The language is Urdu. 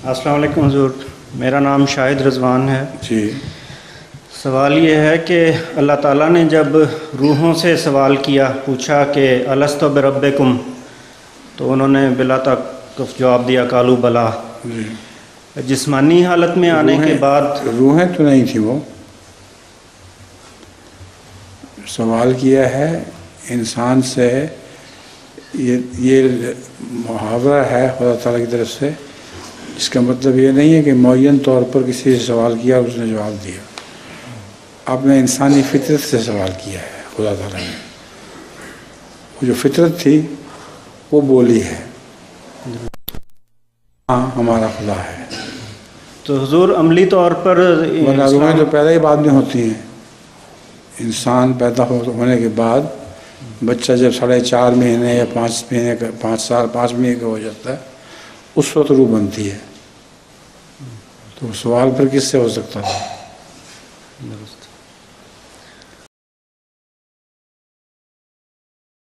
السلام علیکم حضور، میرا نام شاہد رضوان ہے جی۔ سوال یہ ہے کہ اللہ تعالیٰ نے جب روحوں سے سوال کیا، پوچھا کہ الستو بربکم، تو انہوں نے بلا تکلف جواب دیا قالوا بلا۔ جی۔ جسمانی حالت میں آنے کے بعد روحیں تو نہیں تھی، وہ سوال کیا ہے انسان سے۔ یہ محاورہ ہے خدا تعالیٰ کی طرف سے، اس کا مطلب یہ نہیں ہے کہ معین طور پر کسی سے سوال کیا اور اس نے جواب دیا۔ آپ نے انسانی فطرت سے سوال کیا ہے خدا تعالیٰ نے، وہ جو فطرت تھی وہ بولی ہے ہاں ہمارا خدا ہے۔ تو حضور عملی طور پر روحیں تو پیدا ہی بعد میں ہوتی ہیں۔ انسان پیدا ہونے کے بعد بچہ جب 4.5 مہینے یا 5 مہینے کا 5 مہینے کا ہو جاتا ہے، اس وقت روح بنتی ہے۔ تو سوال پھر کس سے ہو سکتا تھا؟